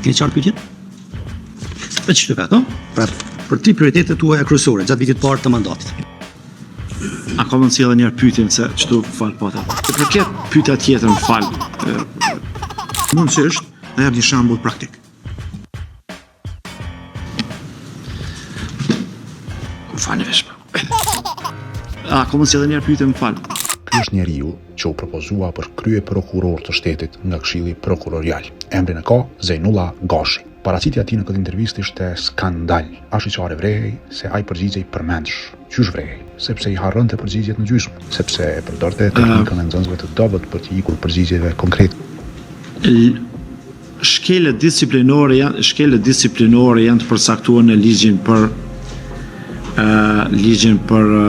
Keni qartë pyetjen? E çfarë ka ato? Pra, për 3 prioritetet tuaja kryesore gjatë vitit të parë të mandatit. A ka mundësi edhe njerë pyetjen se ç'tu fal pata. Për këtë pyetja tjetër më fal. Mundësisht, dhe jap një shembull praktik. Falë vesh. A ka mundësi edhe njerë pyetjen më fal. Ky është njeriu që u propozua për krye prokuror të shtetit nga Këshilli Prokurorial. Emrin e ka Zejnullah Gashi. Paraqitja e tij në këtë intervistë ishte skandal. Ashtu që vrehej se ai përgjigjej përmendsh. Qysh vrehej? Sepse i harronte përgjigjet në gjysmë, sepse e përdorte teknikën e nxënësve të dobët për të ikur përgjigjeve konkrete. Shkelet disiplinore janë të përcaktuar në ligjin për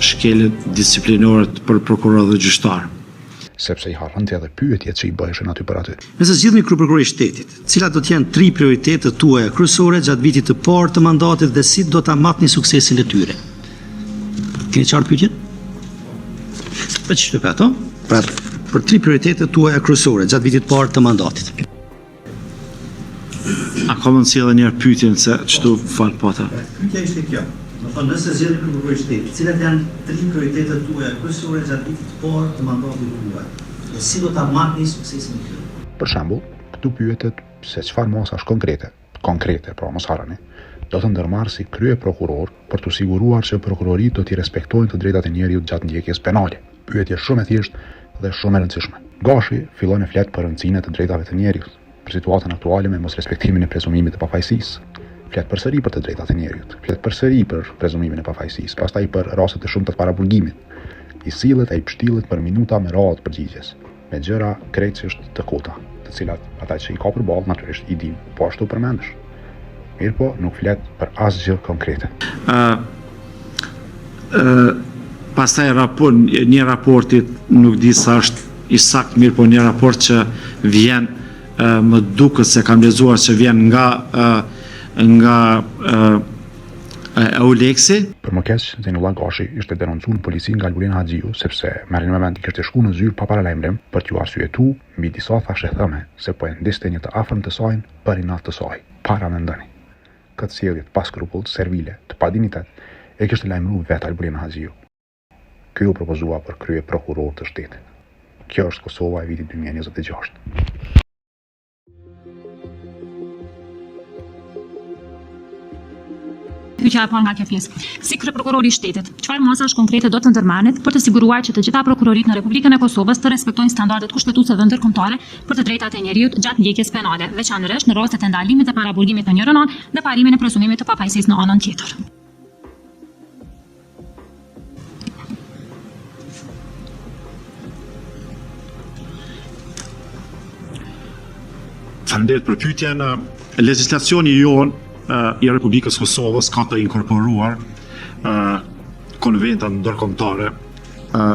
shkelet disiplinore për prokuror dhe gjyqtar. Sepse i harronte edhe pyetjet që i bëheshin aty për aty. Nëse zgjidhni kryeprokurori i shtetit, cilat do të jenë 3 prioritetet tuaja kryesore gjatë vitit të parë të mandatit dhe si do ta matni suksesin e tyre? Keni qartë pyetjen? Po ç'të ka ato? Pra, për 3 prioritetet tuaja kryesore gjatë vitit të parë të mandatit. A ka mundësi edhe njerë pyetjen se ç'tu fal pata. Pyetja ishte kjo. Nëse zgjidhni kryeprokurori i shtetit, cilat janë 3 prioritetet tuaja kryesore gjatë vitit të parë të mandatit tuaj? Dhe si do ta matni suksesin e tyre? Për shembull, këtu pyetet se çfarë mosash konkrete, pra mos harroni, do të ndërmarrë si krye prokuror për të siguruar që prokurorit do t'i respektojnë të drejtat e njeriut gjatë ndjekjes penale. Pyetje shumë e thjeshtë dhe shumë e rëndësishme. Gashi fillon e flet për rëndësinë e të drejtave të njeriut, për situatën aktuale me mos respektimin e prezumimit të pafajësisë. Flet përsëri për të drejtat e njeriut, flet përsëri për prezumimin e pafajësisë, pastaj për rastet e shumta të parabulgimit. I sillet ai pështillet për minuta me radhë përgjigjes, me gjëra krejtësisht të kota, të cilat ata që i ka përballë natyrisht i din, po ashtu përmendesh. Mirë po, nuk flet për asgjë konkrete. Pastaj një raportit nuk di sa është i saktë, mirë po një raport që vjen më duket se kam lexuar se vjen nga Euleksi. Për më keq, Zejnullah Gashi ishte denoncuar në polici nga Albulin Haxhiu sepse merri në moment i kishte shkuar në zyrë pa paralajmërim për t'u arsyetuar mbi disa thashë thëme se po e ndiste një të afërm të saj për inat të saj. Para mendoni. Këtë sjellje pa skrupull, servile, të padinitet e kishte lajmëruar vetë Albulin Haxhiu. Ky u propozua për krye prokuror të shtetit. Kjo është Kosova e vitit 2026. Pyetja e parë nga kjo pjesë. Si kryeprokurori i shtetit, çfarë mosash konkrete do të ndërmarrët për të siguruar që të gjitha prokurorit në Republikën e Kosovës të respektojnë standardet kushtetuese dhe ndërkombëtare për të drejtat e njeriut gjatë ndjekjes penale, veçanërisht në rastet e ndalimit dhe parabulgimit në njërin anë dhe parimin e prezumimit të pafajësisë në anën tjetër? Faleminderit për pyetjen. Legjislacioni jonë i Republikës Kosovës ka të inkorporuar konventat ndërkombëtare,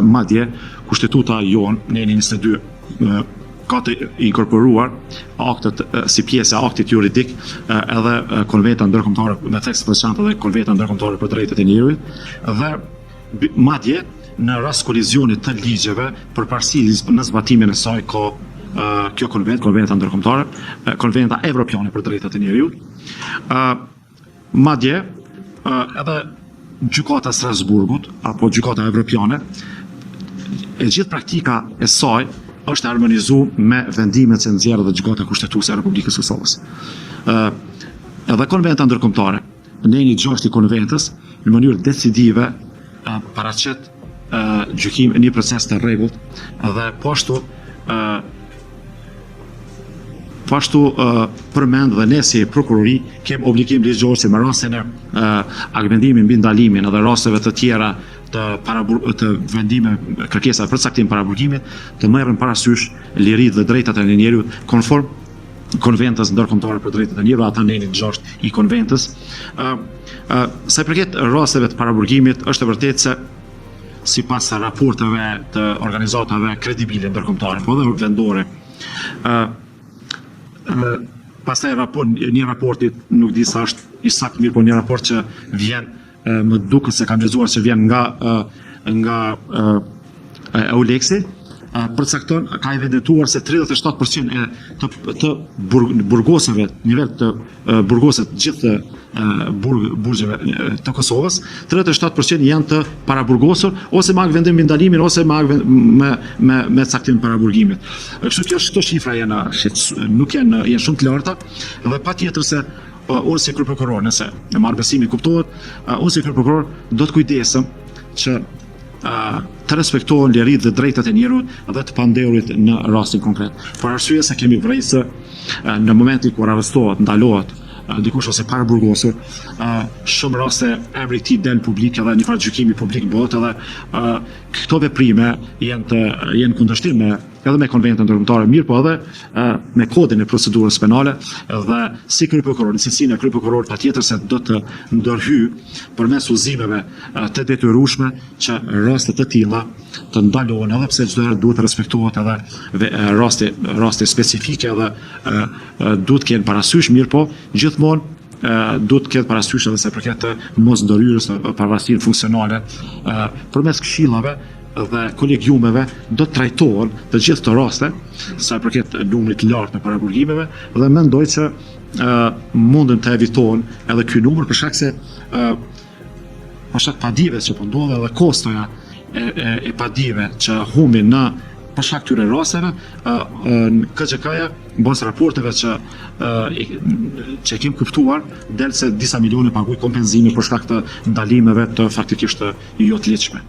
madje kushtetuta jonë në 22 ka të inkorporuar aktet si pjesë e aktit juridik edhe konventat ndërkombëtare me tekst të veçantë dhe konventat ndërkombëtare për drejtat e njerëzit dhe madje në rast kolizionit të ligjeve përparësi në zbatimin e saj ka kjo konventa ndërkombëtare, konventa evropiane për drejtat e njeriut. Madje edhe gjykata e Strasburgut apo gjykata evropiane, e gjithë praktika e saj është harmonizuar me vendimet që nxjerrë dhe gjykata kushtetuese e Republikës Kosovës. Edhe konventa ndërkombëtare, në 6 i konventës, në mënyrë decisive paraqet gjykim një proces të rregullt dhe po ashtu përmend dhe ne si prokurori kem obligim ligjor se me rastin e argumentimit mbi ndalimin edhe rasteve të tjera të vendime kërkesa për caktim parabulgimit të merren parasysh liritë dhe drejtat e njerëzit konform konventës ndërkombëtare për drejtat e njerëzit, ata në 6 i konventës. Sa i përket rasteve të parabulgimit, është e vërtetë se sipas raporteve të organizatave kredibile ndërkombëtare, po dhe vendore, pastaj një raportit nuk di sa është i saktë, mirë po një raport që vjen më duket se kam lexuar se vjen nga Euleksi, përcakton, ka evidentuar se 37% të burgosëve, nivel të burgosët gjithë burgjeve të Kosovës, 37% janë të paraburgosur ose me akt vendim mbi ndalimin ose me caktim paraburgimit. Kështu që këto shifra nuk janë shumë të larta dhe patjetër se unë si kryeprokuror, nëse e marr besimin kuptohet, unë si kryeprokuror do të kujdesem që të respektohen lirit dhe drejtat e njerëzit dhe të pandehurit në rastin konkret. Për arsye se kemi vërejtë në momentin kur arrestohet, ndalohet dikush ose paraburgosur, shumë raste emri i tij del publik edhe një farë gjykimi publik bëhet edhe këto veprime janë kundërshtim edhe me konventën ndërkombëtare, mirë po edhe me kodin e procedurës penale dhe si kryeprokuror, në cilësinë e kryeprokuror patjetër se do të ndërhyj përmes udhëzimeve të detyrueshme që raste të tilla të ndalohen edhe pse çdo herë duhet të respektohet edhe raste specifike dhe duhet të kenë parasysh, mirë po gjithmonë duhet të ketë parasysh edhe se përket të mos ndërhyrjes në pavarësinë funksionale përmes këshillave dhe kolegiumeve do të trajtohen të gjithë të raste sa përket numrit të lartë të paraburgimeve dhe mendoj që mundën të evitohen edhe ky numër për shkak se për shkak padive që po ndodhe edhe kostoja e padive që humbin në për shkak këtyre rasteve, KXK-ja mbas raporteve që kemi kuptuar, del se disa milione paguaj kompenzime për shkak të ndalimeve të faktikisht jo të lehtëshme.